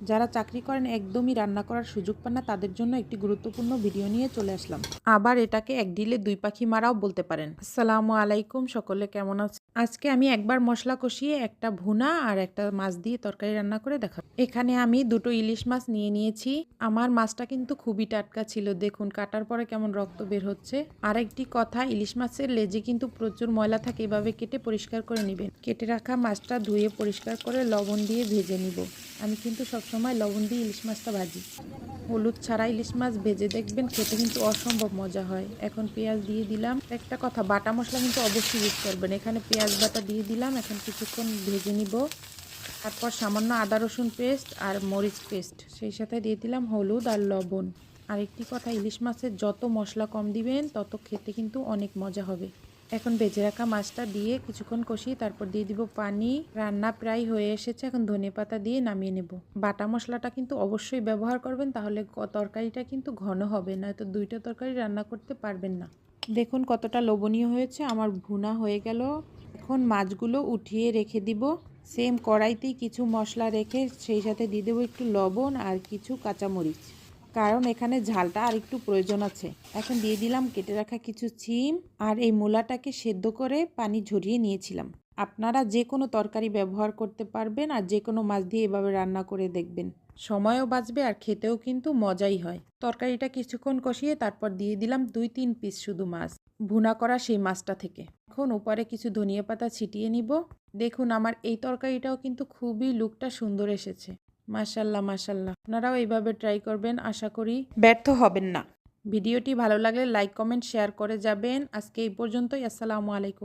যারা চাকরি করেন একদমই রান্না করার সুযোগ পান না তাদের জন্য একটি গুরুত্বপূর্ণ ভিডিও নিয়ে চলে আসলাম। আবার এটাকে এক ঢিলে দুই পাখি মারাও বলতে পারেন। আসসালামু আলাইকুম, সকলে কেমন আছেন? আজকে আমি একবার মশলা কষিয়ে একটা ভুনা আর একটা মাছ দিয়ে তরকারি রান্না করে দেখাবো। এখানে আমি দুটো ইলিশ মাছ নিয়ে নিয়েছি। আমার মাছটা কিন্তু খুবই টাটকা ছিল, দেখুন কাটার পরে কেমন রক্ত বের হচ্ছে। আর একটি কথা, ইলিশ মাছের লেজে কিন্তু প্রচুর ময়লা থাকে, এভাবে কেটে পরিষ্কার করে নেবেন। কেটে রাখা মাছটা ধুয়ে পরিষ্কার করে লবণ দিয়ে ভেজে নিব। আমি কিন্তু সবসময় লবণ দিয়ে ইলিশ মাছটা ভাজি। হলুদ ছাড়া ইলিশ মাছ ভেজে দেখবেন, খেতে কিন্তু অসম্ভব মজা হয়। এখন পেঁয়াজ দিয়ে দিলাম। একটা কথা, বাটা মশলা কিন্তু অবশ্যই ইউজ করবেন। এখানে পেঁয়াজ বাটা দিয়ে দিলাম। এখন কিছুক্ষণ ভেজে নিব। তারপর সামান্য আদা রসুন পেস্ট আর মরিচ পেস্ট, সেই সাথে দিয়ে দিলাম হলুদ আর লবণ। আরেকটি কথা, ইলিশ মাছের যত মশলা কম দিবেন তত খেতে কিন্তু অনেক মজা হবে। এখন ভেজে রাখা মাছটা দিয়ে কিছুক্ষণ কষিয়ে তারপর দিয়ে দিব পানি। রান্না প্রায় হয়ে এসেছে, এখন ধনেপাতা দিয়ে নামিয়ে নেব। বাটা মশলাটা কিন্তু অবশ্যই ব্যবহার করবেন, তাহলে তরকারিটা কিন্তু ঘন হবে, নয়তো দুইটা তরকারি রান্না করতে পারবেন না। দেখুন কতটা লোভনীয় হয়েছে। আমার ভুনা হয়ে গেল। এখন মাছগুলো উঠিয়ে রেখে দিব। সেম কড়াইতেই কিছু মশলা রেখে সেই সাথে দিয়ে দেবো একটু লবণ আর কিছু কাঁচামরিচ, কারণ এখানে ঝালটা আর একটু প্রয়োজন আছে। এখন দিয়ে দিলাম কেটে রাখা কিছু শিম আর এই মূলাটাকে সেদ্ধ করে পানি ঝরিয়ে নিয়েছিলাম। আপনারা যে কোনো তরকারি ব্যবহার করতে পারবেন আর যে কোনো মাছ দিয়ে এভাবে রান্না করে দেখবেন, সময়ও বাঁচবে আর খেতেও কিন্তু মজাই হয়। তরকারিটা কিছুক্ষণ কষিয়ে তারপর দিয়ে দিলাম 2-3 পিস শুধু মাছ, ভুনা করা সেই মাছটা থেকে। এখন উপরে কিছু ধনিয়া পাতা ছিটিয়ে নিব। দেখুন আমার এই তরকারিটাও কিন্তু খুবই লুকটা সুন্দর এসেছে। মাশাল্লাহ মাশাল্লাহ, আপনারাও এইভাবে ট্রাই করবেন, আশা করি ব্যর্থ হবেন না। ভিডিওটি ভালো লাগলে লাইক কমেন্ট শেয়ার করে যাবেন। আজকে এই পর্যন্তই। আসসালামু আলাইকুম।